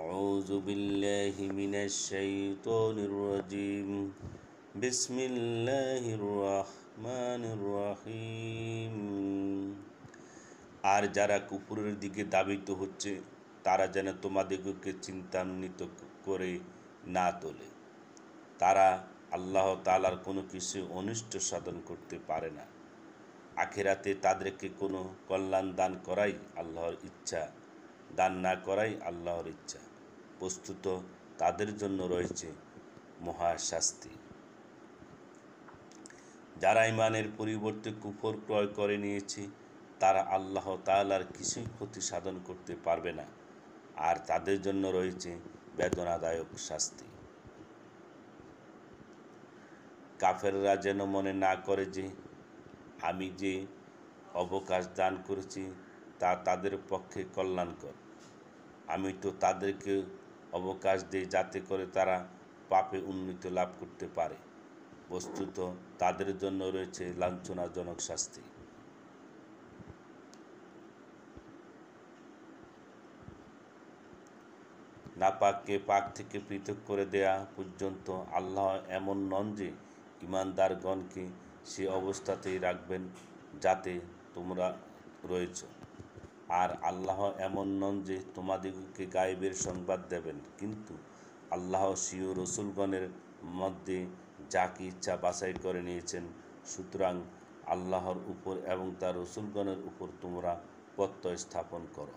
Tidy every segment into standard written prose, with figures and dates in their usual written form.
أعوذ بالله من الشيطان الرجيم بسم الله الرحمن الرحيم আর যারা কুফরের দিকে ধাবিত হচ্ছে তারা যেন তোমাদেরকে চিন্তান্বিত করে না তোলে। তারা আল্লাহ তাআলার কোনো কিছু অনিষ্ট সাধন করতে পারে না। আখিরাতে তাদেরকে কোনো কল্যাণ দান করাই আল্লাহর ইচ্ছা, দান না করাই আল্লাহর ইচ্ছা। বস্তুত তাদের জন্য রয়েছে মহাশাস্তি। যারা ঈমানের পরিবর্তে কুফর ক্রয় করে নিয়েছে তারা আল্লাহ তাআলার কিছুই ক্ষতি সাধন করতে পারবে না, আর তাদের জন্য রয়েছে বেদনাদায়ক শাস্তি। কাফেররা যেন মনে না করে যে আমি যে অবকাশ দান করেছি তা তাদের পক্ষে কল্যাণকর। আমি তো তাদেরকে অবকাশ দিই যাতে করে তারা পাপে উন্নতি লাভ করতে পারে। বস্তুত তাদের জন্য রয়েছে লাঞ্ছনাজনক শাস্তি। নাপাককে পাক থেকে পৃথক করে দেয়া পর্যন্ত আল্লাহ এমন নন যে ঈমানদারগণকে সে অবস্থাতেই রাখবেন যাতে তোমরা রয়েছ। আর আল্লাহ এমন নন যে তোমাদিগকে গায়েবের সংবাদ দেবেন, কিন্তু আল্লাহ স্বীয় রসুলগণের মধ্যে যাকে ইচ্ছা বাছাই করে নিয়েছেন। সুতরাং আল্লাহর উপর এবং তার রসুলগণের উপর তোমরা প্রত্যয় স্থাপন করো।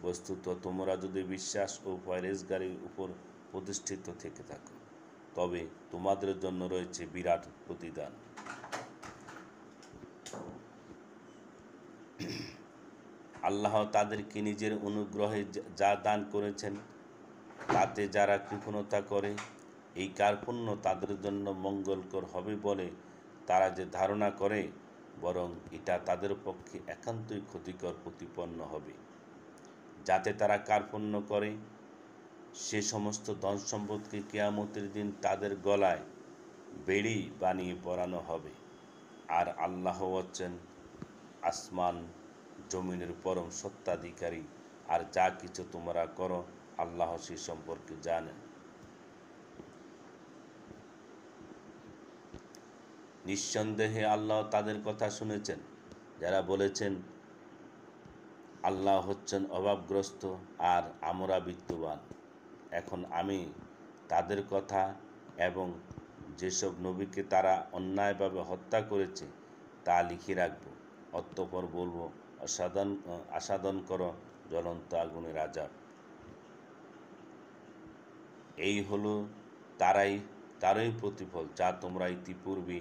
বস্তুত তোমরা যদি বিশ্বাস ও পরহেজগারির উপর প্রতিষ্ঠিত থেকে থাকো তবে তোমাদের জন্য রয়েছে বিরাট প্রতিদান। আল্লাহ তাদেরকে নিজের অনুগ্রহে যা দান করেছেন তাতে যারা কৃপণতা করে, এই কার্পণ্য তাদের জন্য মঙ্গলকর হবে বলে তারা যে ধারণা করে, বরং এটা তাদের পক্ষে একান্তই ক্ষতিকর প্রতিপন্ন হবে। যাতে তারা কার্পণ্য করে সে সমস্ত ধন সম্পদকে কিয়ামতের দিন তাদের গলায় বেড়ি বানিয়ে পরানো হবে। আর আল্লাহ হচ্ছেন আসমান জমিনের পরম সত্ত্বাধিকারী, আর যা কিছু তোমরা করো আল্লাহ সে সম্পর্কে জানেন। নিঃসন্দেহে আল্লাহ তাদের কথা শুনেছেন যারা বলেছেন আল্লাহ হচ্ছেন অভাবগ্রস্ত আর আমরা বিত্তবান। এখন আমি তাদের কথা এবং যেসব নবীকে তারা অন্যায়ভাবে হত্যা করেছে তা লিখে রাখব, অতঃপর বলবো আস্বাদন করো জ্বলন্ত আগুনের আযাব। এই হলো তারই প্রতিফল যা তোমরা ইতিপূর্বে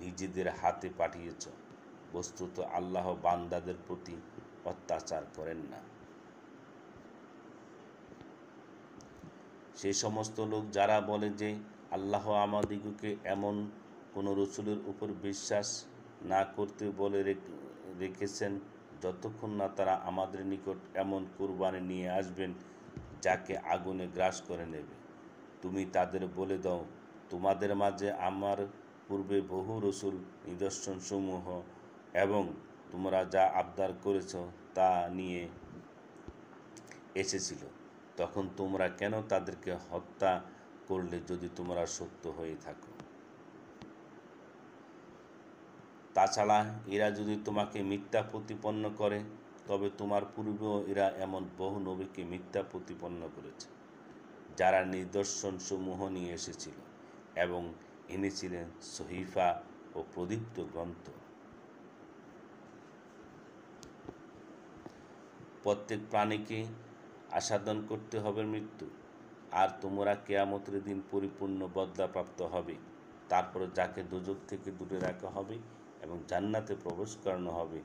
নিজেদের হাতে পাঠিয়েছ। বস্তুত আল্লাহ বান্দাদের প্রতি অত্যাচার করেন না। সেই সমস্ত লোক যারা বলে যে আল্লাহ আমাদিগকে এমন কোনো রসুলের উপর বিশ্বাস না করতে বলে রেখেছেন যতক্ষণ না তারা আমাদের নিকট এমন কুরবানি নিয়ে আসবেন যাকে আগুনে গ্রাস করে নেবে। তুমি তাদের বলে দাও, তোমাদের মাঝে আমার পূর্বে বহু রসুল নিদর্শনসমূহ এবং তোমরা যা আবদার করেছ তা নিয়ে এসেছিল, তখন তোমরা কেন তাদেরকে হত্যা করলে যদি তোমরা সত্য হয়ে থাকো? তাছাড়া এরা যদি তোমাকে মিথ্যা প্রতিপন্ন করে তবে তোমার পূর্বেও এরা এমন বহু নবীকে মিথ্যা প্রতিপন্ন করেছে যারা নিদর্শনসমূহ নিয়ে এসেছিল এবং এনেছিলেন সহিফা ও প্রদীপ্ত গ্রন্থ। প্রত্যেক প্রাণীকে আস্বাদন করতে হবে মৃত্যু, আর তোমরা কিয়ামতের দিন পরিপূর্ণ বদলাপ্রাপ্ত হবে। তারপর যাকে দোজখ থেকে দূরে রাখা হবে এবং জান্নাতে প্রবেশ করানো হবে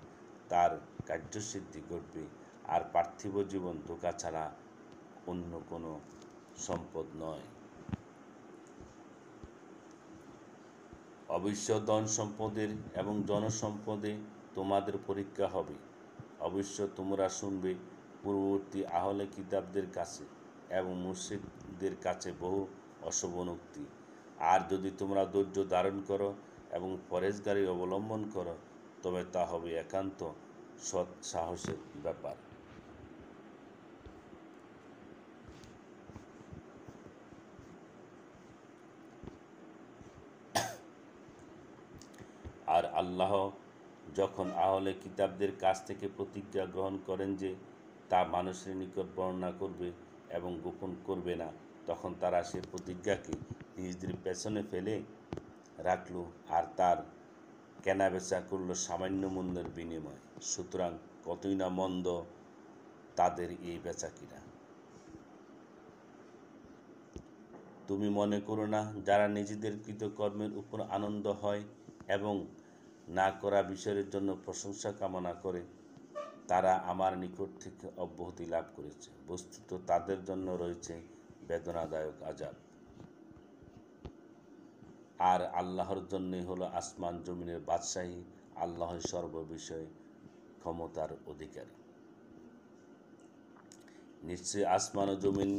তার কার্যসিদ্ধি ঘটবে, আর পার্থিব জীবন ধোঁকা ছাড়া অন্য কোনো সম্পদ নয়। অবশ্য ধন সম্পদের এবং জনসম্পদে তোমাদের পরীক্ষা হবে। অবশ্য তোমরা শুনবে পূর্ববর্তী আহলে কিতাবদের কাছে এবং মুশরিকদের কাছে বহু অশোভনোক্তি। আর যদি তোমরা ধৈর্য ধারণ করো এবং পরহেজগারি অবলম্বন করো তবে তা হবে একান্ত সৎ সাহসের ব্যাপার। আর আল্লাহ যখন আহলে কিতাবদের কাছ থেকে প্রতিজ্ঞা গ্রহণ করেন যে তা মানুষের নিকট বর্ণনা করবে এবং গোপন করবে না, তখন তারা সে প্রতিজ্ঞাকে নিজেদের পেছনে ফেলে রাখল আর তার কেনাবেচা করল সামান্য মূল্যের বিনিময়ে। সুতরাং কতই না মন্দ তাদের এই বেচাকিনা। তুমি মনে করো না যারা নিজেদের কৃতকর্মের উপর আনন্দ হয় এবং না করা বিষয়ের জন্য প্রশংসা কামনা করে তারা আমার নিকট থেকে অব্যাহতি লাভ করেছে, বস্তুত তাদের জন্য রয়েছে বেদনাদায়ক আযাব। আর আল্লাহর জন্যই হলো আসমান জমিনের বাদশাহী, আল্লাহই সর্ববিষয়ে ক্ষমতার অধিকারী। নিশ্চয়ই আসমান ও জমিন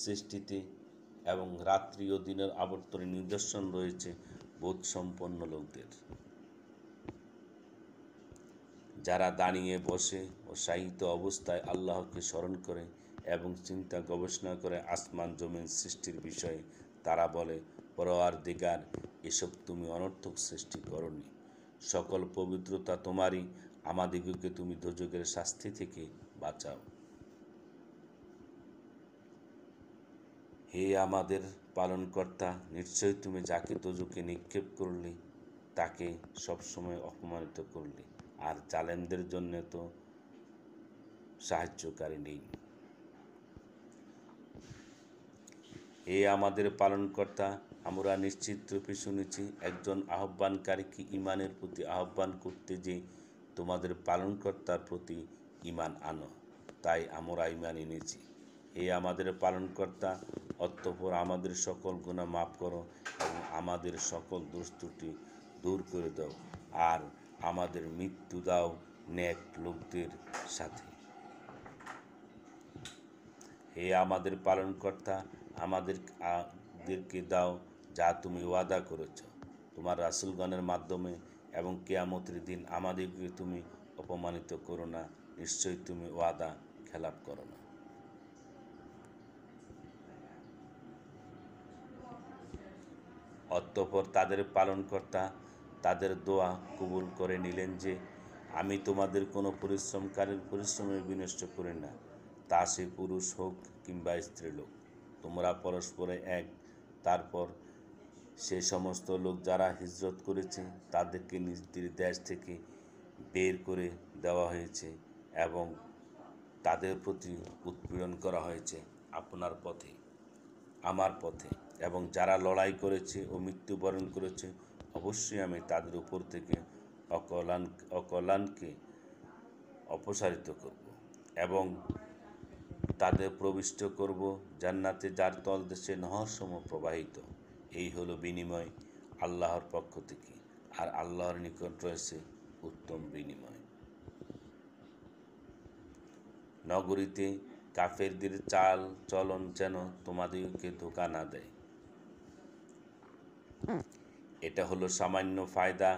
সৃষ্টিতে এবং রাত্রি ও দিনের আবর্তনে নিদর্শন রয়েছে বোধসম্পন্ন লোকদের, যারা দাঁড়িয়ে বসে ও শায়িত অবস্থায় আল্লাহকে স্মরণ করে এবং চিন্তা গবেষণা করে আসমান জমিন সৃষ্টির বিষয়ে। তারা বলে, পরওয়ারদিগার, এসব তুমি অনর্থক সৃষ্টি করনি। সকল পবিত্রতা তোমারই, আমাদিগকে তুমি দোজখের শাস্তি থেকে বাঁচাও। হে আমাদের পালনকর্তা, নিশ্চয়ই তুমি যাকে দোজখে নিক্ষেপ করলে তাকে সবসময় অপমানিত করলে, আর জালেমদের জন্য তো সাহায্যকারী নেই। হে আমাদের পালনকর্তা, আমরা নিশ্চিতরূপে শুনেছি একজন আহ্বানকারীকে ঈমানের প্রতি আহ্বান করতে যে তোমাদের পালনকর্তার প্রতি ঈমান আনো, তাই আমরা ঈমান এনেছি। হে আমাদের পালনকর্তা, অতঃপর আমাদের সকল গুনাহ মাফ করো এবং আমাদের সকল দোষ ত্রুটি দূর করে দাও, আর আমাদের মৃত্যু দাও নেক লোকদের সাথে। হে আমাদের পালনকর্তা, আমাদেরকে দাও যা তুমি ওয়াদা করেছ তোমার রাসূলগণের মাধ্যমে, এবং কিয়ামতের দিন আমাদেরকে তুমি অপমানিত করো না। নিশ্চয়ই তুমি ওয়াদা খেলাপ করো না। অতঃপর তাদের পালনকর্তা তাদের দোয়া কবুল করে নিলেন যে, আমি তোমাদের কোনো পরিশ্রমকারীর পরিশ্রমে বিনষ্ট করি না, তা সে পুরুষ হোক কিংবা স্ত্রীলোক। তোমরা পরস্পরে এক। তারপর সে সমস্ত লোক যারা হিজরত করেছে তাদেরকে নিজেদের দেশ থেকে বের করে দেওয়া হয়েছে এবং তাদের প্রতি উৎপীড়ন করা হয়েছে আপনার পথে, আমার পথে, এবং যারা লড়াই করেছে ও মৃত্যুবরণ করেছে, অবশ্যই আমি তাদের উপর থেকে অকল্যাণকে অপসারিত করব এবং তাদের প্রবিষ্ট করব জান্নাতে, যার তলদেশে নহরসমূহ প্রবাহিত। এই হলো বিনিময় আল্লাহর পক্ষ থেকে, আর আল্লাহর নিকট রয়েছে উত্তম বিনিময়। নগরীতে কাফেরদের চাল চলন যেন তোমাদেরকে ধোঁকা না দেয়। এটা হলো সামান্য ফায়দা,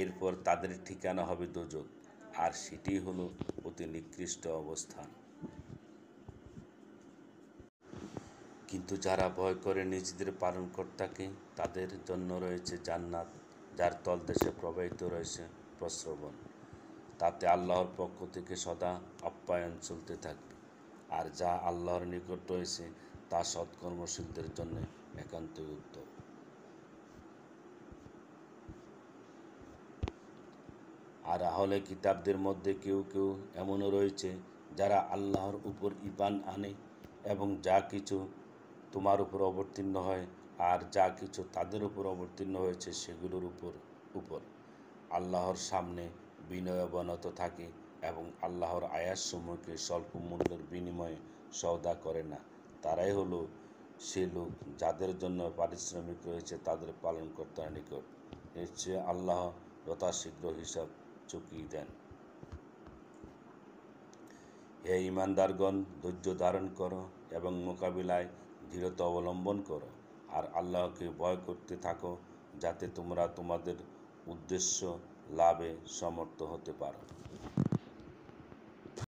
এরপর তাদের ঠিকানা হবে দোজখ, আর সেটি হলো অতি নিকৃষ্ট অবস্থান। কিন্তু যারা ভয় করে নিজেদের পালনকর্তাকে, তাদের জন্য রয়েছে জান্নাত, যার তলদেশে প্রবাহিত রয়েছে প্রস্রবণ। তাতে আল্লাহর পক্ষ থেকে সদা আপ্যায়ন চলতে থাকবে, আর যা আল্লাহর নিকট রয়েছে তা সৎকর্মশীলদের জন্য একান্তই উত্তম। আর আহলে কিতাবদের মধ্যে কেউ কেউ এমনও রয়েছে যারা আল্লাহর উপর ঈমান আনে এবং যা কিছু তোমার উপর অবতীর্ণ হয় আর যা কিছু তাদের উপর অবতীর্ণ হয়েছে সেগুলোর উপর আল্লাহর সামনে বিনয়াবনত থাকে এবং আল্লাহর আয়াতসমূহকে স্বল্প মূল্যের বিনিময়ে সওদা করে না। তারাই হলো সে লোক যাদের জন্য পারিশ্রমিক রয়েছে তাদের পালনকর্তার নিকট। নিশ্চয় আল্লাহ যথাশীঘ্র হিসাব চুকিয়ে দেন। হে ঈমানদারগণ, ধৈর্য ধারণ করো এবং মোকাবিলায় দৃঢ়তা অবলম্বন করো, আর আল্লাহকে ভয় করতে থাকো, যাতে তোমরা তোমাদের উদ্দেশ্য লাভে সমর্থ হতে পারো।